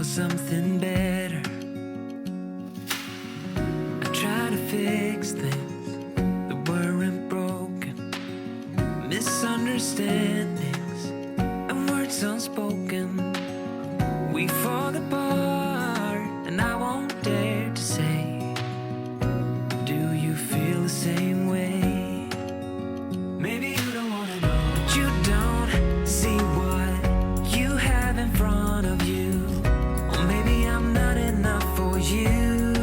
something better. I try to fix things that weren't broken, misunderstandings and words unspoken. We fall apart and I won't dare to say, do you feel the same way? Maybe you don't wanna know, but you don't see what you have in front of you. Or maybe I'm not enough for you,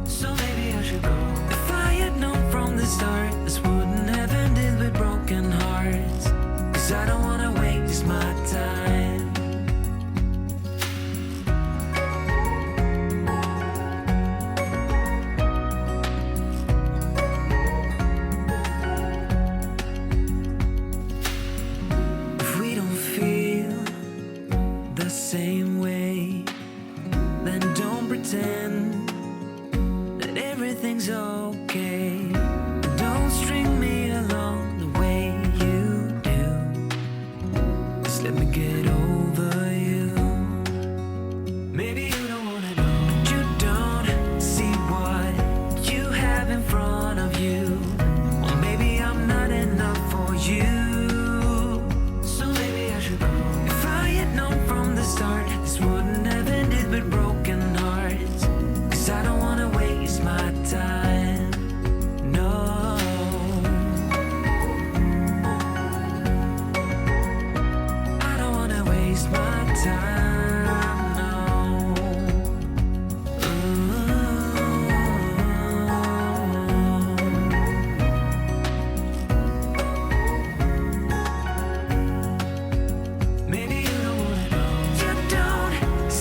so maybe I should go. If I had known from the start, this wouldn't have ended with broken hearts. 'Cause I don't wanna waste my time. If we don't feel the same way, then don't pretend that everything's okay. Don't string me along the way you do. Just let me get over you. Maybe you don't wanna know, but you don't see what you have in front of you. Or maybe I'm not enough for you, so maybe I should go. If I had known from the start, this wouldn't have ended with broken hearts. 'Cause I don't wanna waste my time, no. I don't wanna waste my time, no. Maybe you don't wanna know, you don't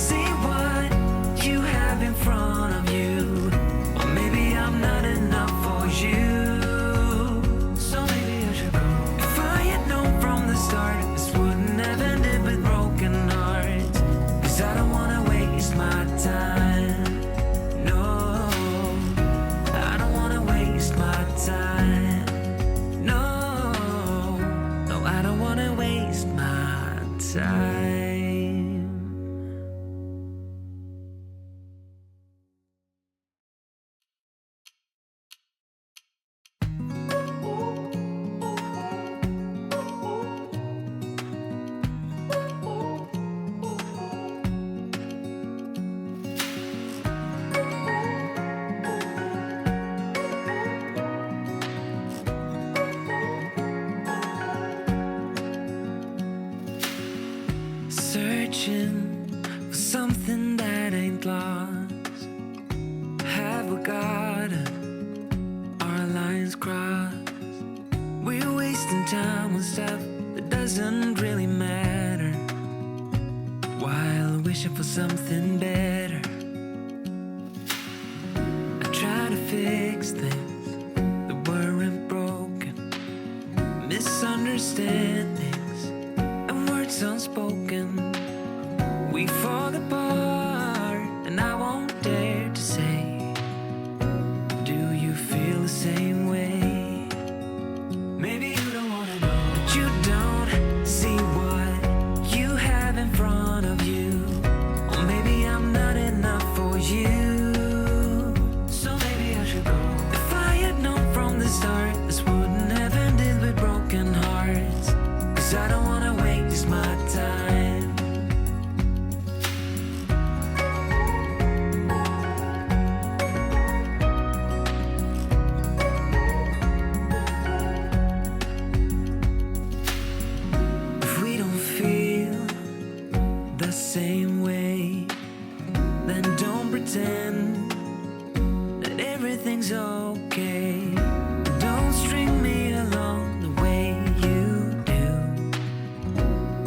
see what you have in front of you. Or maybe I'm not enough for you, so maybe I should go. If I had known from the start, this wouldn't have ended with broken hearts. 'Cause I don't wanna waste my time, no. I don't wanna waste my time, no. No, I don't wanna waste my time. Searching for something that ain't lost. Have we got it? Our lines crossed. We're wasting time on stuff that doesn't really matter, while wishing for something better. I try to fix things that weren't broken, misunderstandings and words unspoken. We fall apart and I won't dare to say, do you feel the same way? Maybe you don't wanna know, but you don't see what you have in front of you. Or maybe I'm not enough for you, so maybe I should go. If I had known from the start, this wouldn't have ended with broken hearts. 'Cause I don't wanna waste my time. If we don't feel the same way, then don't pretend that everything's okay. Don't string me along the way you do.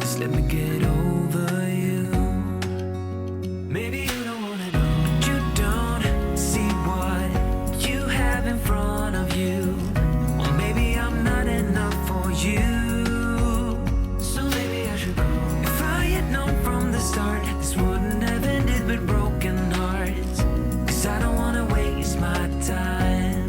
Just let me get over you. Maybe you don't wanna know, but you don't see what you have in front of you. Or maybe I'm not enough for you, so maybe I should go. If I had known from the start, this wouldn't have ended with broken hearts. 'Cause I don't wanna waste my time,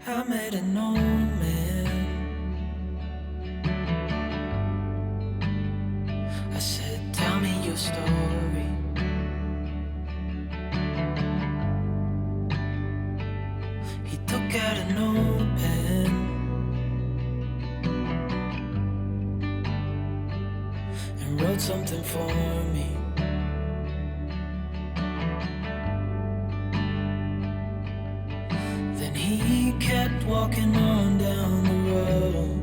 I met an old man. I said, tell me your story. He took out a notepad and wrote something for me. Then he kept walking on down the road,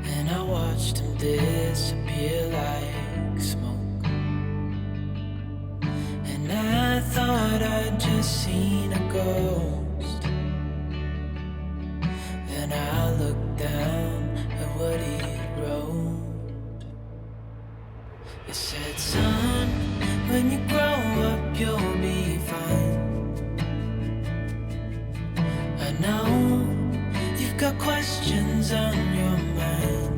and I watched him disappear like smoke. And I thought I'd just seen a ghost. Then I looked down at what he wrote. It said, son, when you grow up you'll be fine. I know you've got questions on your mind.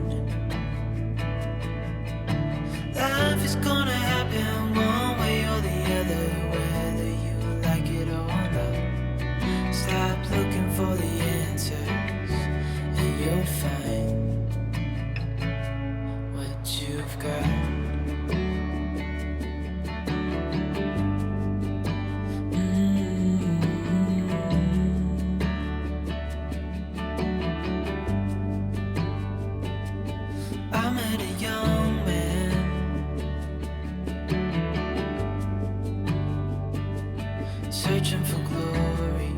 Life is gonna happen one way or the other, whether you like it or not. Stop looking for the answers and you'll find what you've got. I met a young man. Searching for glory.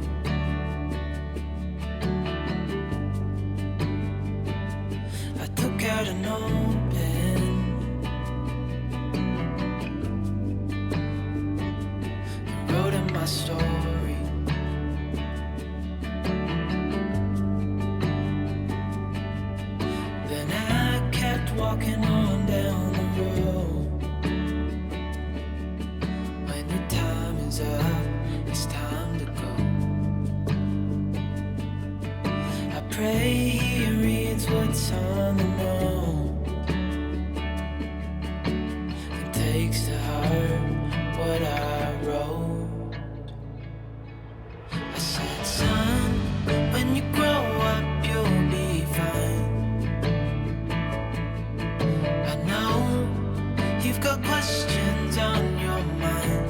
I took out a notepad and wrote in my story. Then I kept walking on down the road. When your time is up, it's time to go. I pray he reads what's on the note and takes to heart what I wrote. I said, son, when you grow up you'll be fine. I know you've got questions on your mind.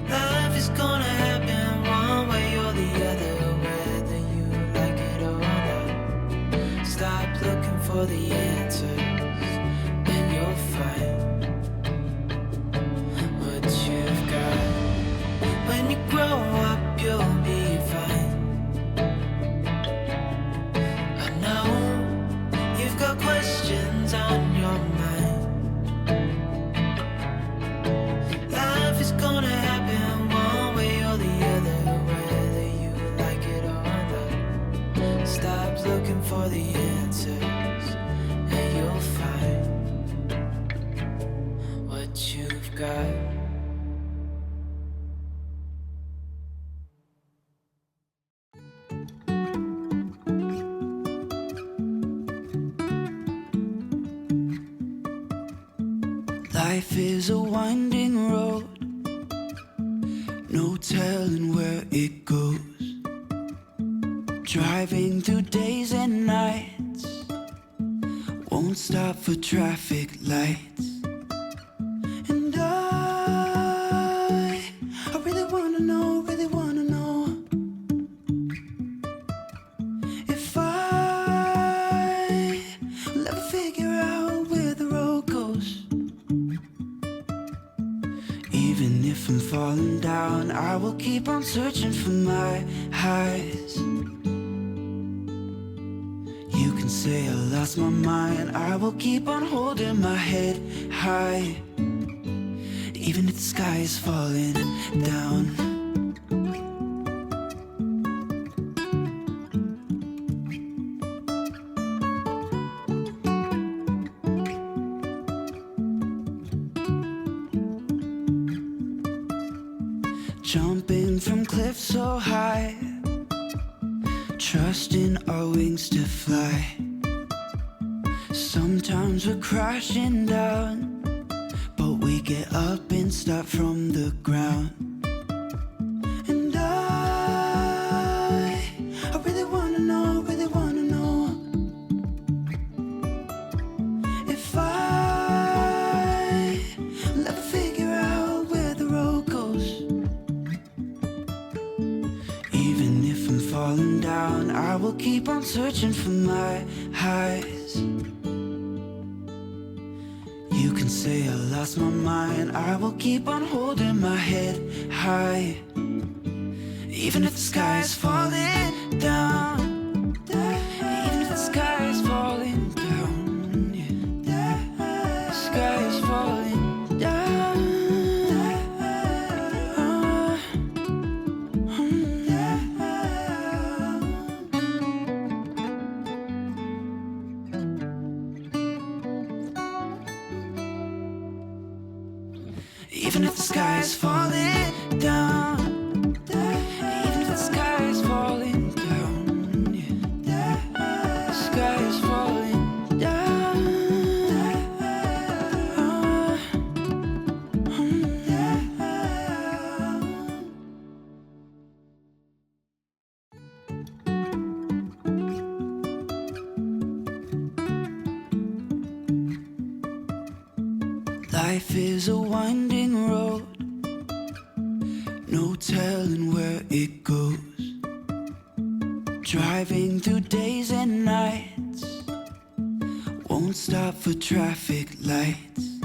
Life is gonna happen one way or the other, whether you like it or not. Stop looking for the answers and you'll find what you've got. When you grow up you'll be fine. I know you've got questions on your mind. Life is gonna happen one way or the other, whether you like it or not. Stop looking for the answers and you'll find what you've got. Life is a winding road, no telling where it goes. Driving through days and nights, won't stop for traffic lights. And I really wanna know if I will ever figure out where the road goes. Even if I'm falling down, I will keep on searching for my highs. You can say I lost my mind, I will keep on holding my head high. Even if the sky is falling down. Jumping from cliffs so high, trusting our wings to fly. Sometimes we're crashing down, but we get up and start from the ground. falling down, I will keep on searching for my highs. You can say I lost my mind, I will keep on holding my head high. Even if the sky is falling down, even if the sky is falling down, yeah. The sky is falling down. Even if the sky is falling down, even if the sky is falling down, yeah. The sky is falling down. Life is a winding road, no telling where it goes. Driving through days and nights, won't stop for traffic lights.